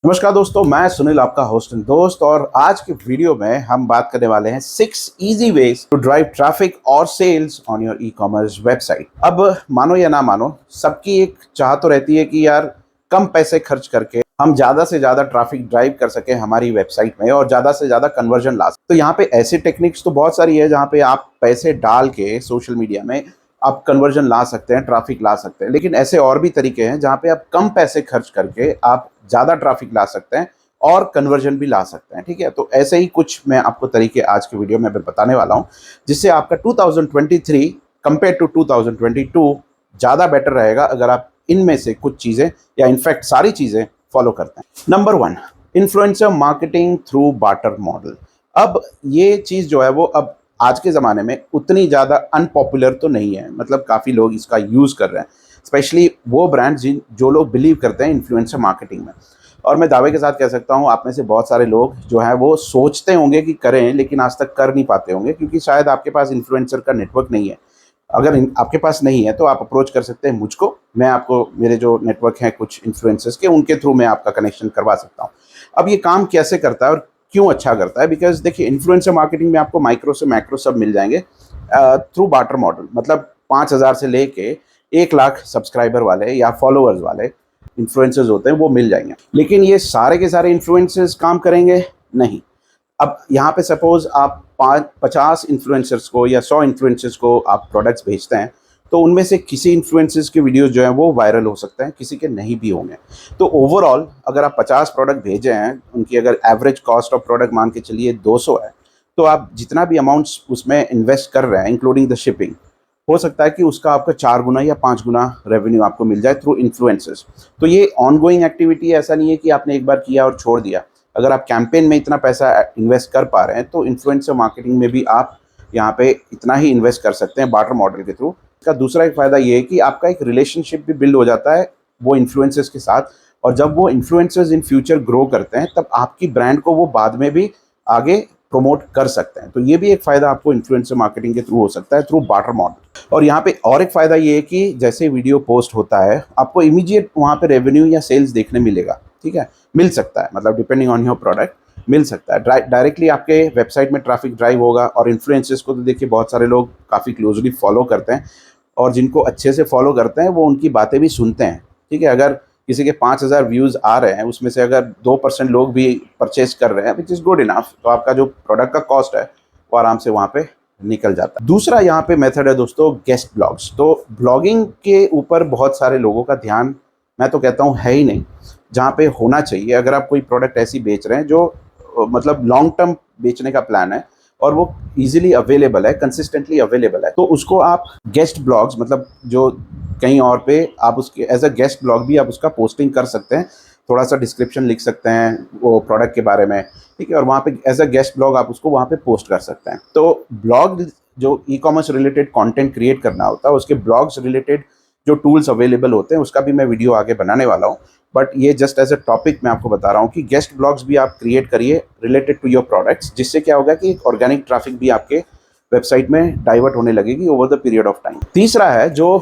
नमस्कार दोस्तों, मैं सुनील आपका होस्ट एंड दोस्त। और आज के वीडियो में हम बात करने वाले हैं 6 easy ways to drive traffic और sales on your e commerce website. अब मानो या ना मानो, सबकी एक चाह तो रहती है कि यार कम पैसे खर्च करके हम ज़्यादा से ज़्यादा ट्रैफिक ड्राइव कर सकें हमारी वेबसाइट में और ज़्यादा से ज़्यादा कन्वर्जन ला सकें। तो यहाँ पे ऐसी टेक्निक्स तो बहुत सारी है जहाँ पे आप पैसे डाल के सोशल मीडिया में आप कन्वर्जन ला सकते हैं, ट्रैफिक ला सकते हैं। लेकिन ऐसे और भी तरीके हैं जहाँ पे आप कम पैसे खर्च करके आप ज़्यादा ट्रैफिक ला सकते हैं और कन्वर्जन भी ला सकते हैं। ठीक है, तो ऐसे ही कुछ मैं आपको तरीके आज के वीडियो में बताने वाला हूँ जिससे आपका 2023 कंपेयर टू 2022 ज़्यादा बेटर रहेगा अगर आप इनमें से कुछ चीज़ें या इनफैक्ट सारी चीज़ें फॉलो करते हैं। Number 1, influencer marketing through barter model. अब ये चीज़ जो है वो अब आज के ज़माने में उतनी ज़्यादा अनपॉपुलर तो नहीं है, मतलब काफ़ी लोग इसका यूज़ कर रहे हैं, स्पेशली वो ब्रांड जो लोग बिलीव करते हैं इन्फ्लुएंसर मार्केटिंग में। और मैं दावे के साथ कह सकता हूँ आप में से बहुत सारे लोग जो हैं वो सोचते होंगे कि करें, लेकिन आज तक कर नहीं पाते होंगे क्योंकि शायद आपके पास इन्फ्लुएंसर का नेटवर्क नहीं है। अगर आपके पास नहीं है तो आप अप्रोच कर सकते हैं मुझको, मैं आपको मेरे जो नेटवर्क हैं कुछ इन्फ्लुएंसर्स के, उनके थ्रू मैं आपका कनेक्शन करवा सकता हूँ। अब ये काम कैसे करता है और क्यों अच्छा करता है? बिकॉज देखिए, इन्फ्लुएंसर मार्केटिंग में आपको माइक्रो से मैक्रो सब मिल जाएंगे थ्रू बार्टर मॉडल। मतलब 5,000 से लेके 1 लाख सब्सक्राइबर वाले या फॉलोअर्स वाले इन्फ्लुएंसर्स होते हैं वो मिल जाएंगे। लेकिन ये सारे के सारे इन्फ्लुएंसर्स काम करेंगे नहीं। अब यहाँ पे सपोज आप 50 इन्फ्लुएंसर्स को या 100 इन्फ्लुएंसर्स को आप प्रोडक्ट्स भेजते हैं, तो उनमें से किसी इन्फ्लुएंसर्स के वीडियोस जो हैं वो वायरल हो सकते हैं, किसी के नहीं भी होंगे। तो ओवरऑल अगर आप 50 प्रोडक्ट भेजे हैं, उनकी अगर एवरेज कॉस्ट ऑफ प्रोडक्ट मान के चलिए 200 है, तो आप जितना भी अमाउंट्स उसमें इन्वेस्ट कर रहे हैं इंक्लूडिंग द शिपिंग, हो सकता है कि उसका आपका 4 गुना या 5 गुना रेवेन्यू आपको मिल जाए थ्रू इन्फ्लुएंसर्स। तो ये ऑनगोइंग एक्टिविटी है, ऐसा नहीं है कि आपने एक बार किया और छोड़ दिया। अगर आप कैंपेन में इतना पैसा इन्वेस्ट कर पा रहे हैं तो इन्फ्लुएंसर मार्केटिंग में भी आप यहाँ पे इतना ही इन्वेस्ट कर सकते हैं बार्टर मॉडल के थ्रू। इसका दूसरा एक फ़ायदा ये है कि आपका एक रिलेशनशिप भी बिल्ड हो जाता है वो इन्फ्लुएंसर्स के साथ, और जब वो इन्फ्लुएंसर्स इन फ्यूचर ग्रो करते हैं तब आपकी ब्रांड को वो बाद में भी आगे प्रमोट कर सकते हैं। तो ये भी एक फ़ायदा आपको इन्फ्लुएंसर मार्केटिंग के थ्रू हो सकता है थ्रू बार्टर मॉडल। और यहाँ पे और एक फ़ायदा ये है कि जैसे वीडियो पोस्ट होता है आपको इमीडिएट वहाँ पे रेवेन्यू या सेल्स देखने मिलेगा। ठीक है, मिल सकता है, मतलब डिपेंडिंग ऑन योर प्रोडक्ट मिल सकता है। डायरेक्टली आपके वेबसाइट में ट्रैफिक ड्राइव होगा। और इन्फ्लुएंसर्स को तो देखिए बहुत सारे लोग काफ़ी क्लोजली फॉलो करते हैं, और जिनको अच्छे से फॉलो करते हैं वो उनकी बातें भी सुनते हैं। ठीक है, अगर किसी के 5,000 व्यूज़ आ रहे हैं, उसमें से अगर 2% लोग भी परचेज कर रहे हैं, विच इज़ गुड इनफ, तो आपका जो प्रोडक्ट का कॉस्ट है वो आराम से वहाँ पे निकल जाता है। दूसरा यहाँ पे मेथड है दोस्तों गेस्ट ब्लॉग्स। तो ब्लॉगिंग के ऊपर बहुत सारे लोगों का ध्यान, मैं तो कहता हूँ, है ही नहीं, जहाँ पे होना चाहिए। अगर आप कोई प्रोडक्ट ऐसी बेच रहे हैं जो मतलब लॉन्ग टर्म बेचने का प्लान है और वो इजीली अवेलेबल है, कंसिस्टेंटली अवेलेबल है, तो उसको आप गेस्ट ब्लॉग्स, मतलब जो कहीं और पे आप उसके एज अ गेस्ट ब्लॉग भी आप उसका पोस्टिंग कर सकते हैं। थोड़ा सा डिस्क्रिप्शन लिख सकते हैं वो प्रोडक्ट के बारे में, ठीक है, और वहाँ पे एज अ गेस्ट ब्लॉग आप उसको वहाँ पे पोस्ट कर सकते हैं। तो ब्लॉग जो e commerce related content create करना होता है, उसके ब्लॉग्स रिलेटेड जो टूल्स अवेलेबल होते हैं उसका भी मैं वीडियो आगे बनाने वाला हूँ। बट ये जस्ट एज अ टॉपिक मैं आपको बता रहा हूँ कि गेस्ट ब्लॉग्स भी आप क्रिएट करिए रिलेटेड टू योर प्रोडक्ट्स, जिससे क्या होगा कि एक ऑर्गेनिक ट्रैफिक भी आपके वेबसाइट में डाइवर्ट होने लगेगी over the period of time. तीसरा है जो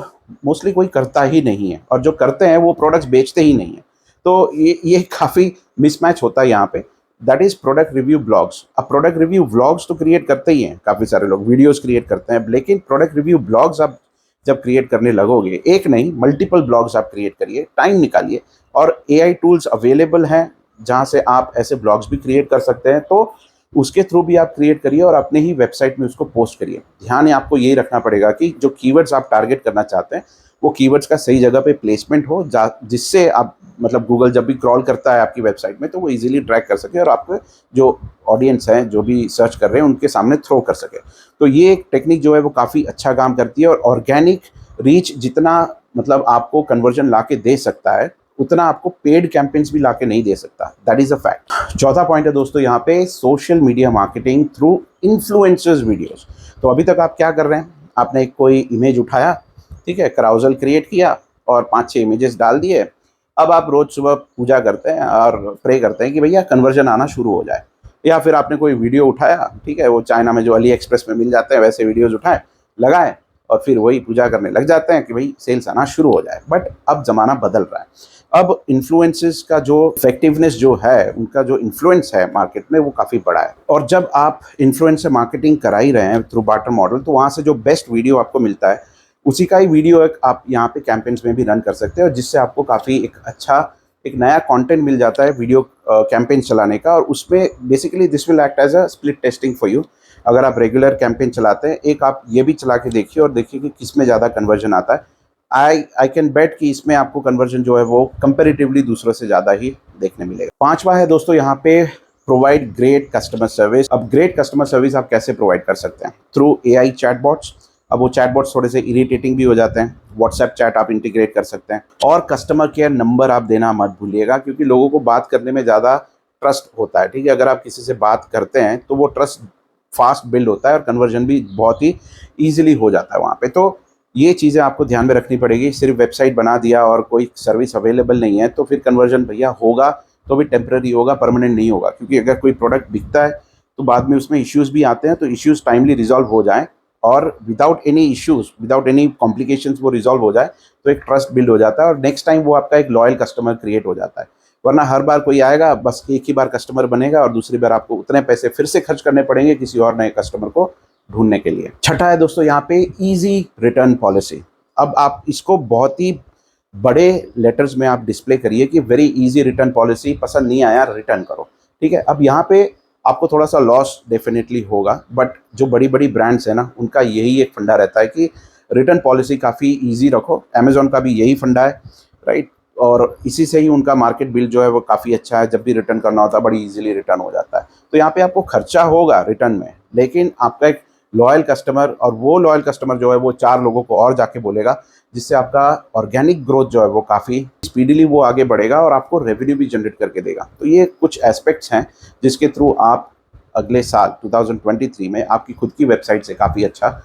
मोस्टली कोई करता ही नहीं है, और जो करते हैं वो प्रोडक्ट्स बेचते ही नहीं है। तो ये काफ़ी मिसमैच होता है यहाँ पे। That is product review blogs. अब प्रोडक्ट रिव्यू ब्लॉग्स तो क्रिएट करते ही हैं, काफ़ी सारे लोग वीडियोस क्रिएट करते हैं, लेकिन प्रोडक्ट रिव्यू ब्लॉग्स आप जब क्रिएट करने लगोगे, एक नहीं मल्टीपल ब्लॉग्स आप क्रिएट करिए, टाइम निकालिए। और एआई टूल्स अवेलेबल हैं जहाँ से आप ऐसे ब्लॉग्स भी क्रिएट कर सकते हैं, तो उसके थ्रू भी आप क्रिएट करिए और अपने ही वेबसाइट में उसको पोस्ट करिए। ध्यान आपको यही रखना पड़ेगा कि जो कीवर्ड्स आप टारगेट करना चाहते हैं वो कीवर्ड्स का सही जगह पे प्लेसमेंट हो, जिससे आप मतलब गूगल जब भी क्रॉल करता है आपकी वेबसाइट में तो वो इजीली ट्रैक कर सके और आपके जो ऑडियंस हैं जो भी सर्च कर रहे हैं उनके सामने थ्रो कर सके। तो ये एक टेक्निक जो है वो काफ़ी अच्छा काम करती है, और ऑर्गेनिक रीच जितना मतलब आपको कन्वर्जन ला के दे सकता है उतना आपको पेड कैंपेन्स भी लाके नहीं दे सकता। That is a fact. चौथा पॉइंट है दोस्तों यहाँ पे social media marketing through influencers videos. तो अभी तक आप क्या कर रहे हैं, आपने कोई इमेज उठाया, ठीक है, कराउजल क्रिएट किया और 5-6 इमेजेस डाल दिए। अब आप रोज़ सुबह पूजा करते हैं और प्रे करते हैं कि भैया कन्वर्जन आना शुरू हो जाए। या फिर आपने कोई वीडियो उठाया, ठीक है, वो चाइना में जो अली एक्सप्रेस में मिल जाते हैं वैसे वीडियोज़ उठाए, लगाए और फिर वही पूजा करने लग जाते हैं कि भाई सेल्स आना शुरू हो जाए। बट अब ज़माना बदल रहा है। अब इन्फ्लुएंसर्स का जो इफेक्टिवनेस जो है, उनका जो इन्फ्लुएंस है मार्केट में, वो काफ़ी बड़ा है। और जब आप इन्फ्लुएंसर मार्केटिंग करा ही रहे हैं थ्रू बार्टर मॉडल, तो वहाँ से जो बेस्ट वीडियो आपको मिलता है, उसी का ही वीडियो एक आप यहाँ पे कैंपेन्स में भी रन कर सकते हैं, और जिससे आपको काफ़ी एक नया कंटेंट मिल जाता है वीडियो कैंपेन चलाने का। और उसमें basically this will act as a split testing for you. अगर आप रेगुलर कैंपेन चलाते हैं, एक आप ये भी चला के देखिए और देखिए कि किस में ज़्यादा कन्वर्जन आता है। आई कैन बेट कि इसमें आपको कन्वर्जन जो है वो कंपेरेटिवली दूसरों से ज़्यादा ही देखने मिलेगा। पांचवा है दोस्तों यहाँ पे प्रोवाइड ग्रेट कस्टमर सर्विस। अब ग्रेट कस्टमर सर्विस आप कैसे प्रोवाइड कर सकते हैं? Through AI chatbots. अब वो चैटबॉट्स थोड़े से इरिटेटिंग भी हो जाते हैं। व्हाट्सएप चैट आप इंटीग्रेट कर सकते हैं, और कस्टमर केयर नंबर आप देना मत भूलिएगा, क्योंकि लोगों को बात करने में ज़्यादा ट्रस्ट होता है। ठीक है, अगर आप किसी से बात करते हैं तो वो ट्रस्ट फास्ट बिल्ड होता है और कन्वर्जन भी बहुत ही ईजिली हो जाता है वहाँ पे। तो ये चीज़ें आपको ध्यान में रखनी पड़ेगी। सिर्फ वेबसाइट बना दिया और कोई सर्विस अवेलेबल नहीं है तो फिर कन्वर्जन भैया होगा तो भी टेम्पररी होगा, परमानेंट नहीं होगा। क्योंकि अगर कोई प्रोडक्ट बिकता है तो बाद में उसमें इश्यूज़ भी आते हैं, तो इश्यूज़ टाइमली रिजॉल्व हो जाएँ और without any issues, without any complications वो रिजॉल्व हो जाए, तो एक ट्रस्ट बिल्ड हो जाता है और नेक्स्ट टाइम वो आपका एक लॉयल कस्टमर क्रिएट हो जाता है। वरना हर बार कोई आएगा, बस एक ही बार कस्टमर बनेगा और दूसरी बार आपको उतने पैसे फिर से खर्च करने पड़ेंगे किसी और नए कस्टमर को ढूंढने के लिए। छठा है दोस्तों यहाँ पे ईजी रिटर्न पॉलिसी। अब आप इसको बहुत ही बड़े लेटर्स में आप डिस्प्ले करिए कि वेरी इजी रिटर्न पॉलिसी, पसंद नहीं आया रिटर्न करो। ठीक है, अब यहाँ पे आपको थोड़ा सा लॉस डेफिनेटली होगा, बट जो बड़ी बड़ी ब्रांड्स है ना, उनका यही एक फंडा रहता है कि रिटर्न पॉलिसी काफ़ी इजी रखो। अमेजोन का भी यही फंडा है, राइट। और इसी से ही उनका मार्केट बिल जो है वो काफ़ी अच्छा है। जब भी रिटर्न करना होता है बड़ी इजीली रिटर्न हो जाता है। तो यहाँ पे आपको खर्चा होगा रिटर्न में, लेकिन आपका एक लॉयल कस्टमर, और वो लॉयल कस्टमर जो है वो 4 लोगों को और जाके बोलेगा, जिससे आपका ऑर्गेनिक ग्रोथ जो है वो काफ़ी स्पीडीली वो आगे बढ़ेगा और आपको रेवेन्यू भी जनरेट करके देगा। तो ये कुछ एस्पेक्ट्स हैं जिसके थ्रू आप अगले साल 2023 में आपकी खुद की वेबसाइट से काफ़ी अच्छा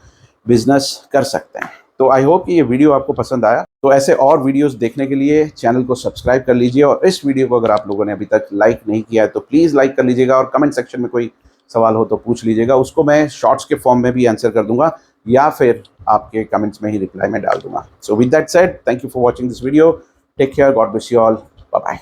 बिजनेस कर सकते हैं। तो आई होप कि ये वीडियो आपको पसंद आया। तो ऐसे और वीडियोस देखने के लिए चैनल को सब्सक्राइब कर लीजिए, और इस वीडियो को अगर आप लोगों ने अभी तक लाइक नहीं किया है तो प्लीज़ लाइक कर लीजिएगा, और कमेंट सेक्शन में कोई सवाल हो तो पूछ लीजिएगा, उसको मैं शॉर्ट्स के फॉर्म में भी आंसर कर दूंगा या फिर आपके कमेंट्स में ही रिप्लाई में डाल दूंगा। So with that said, thank you for watching this video. Take care, God bless you all, bye bye.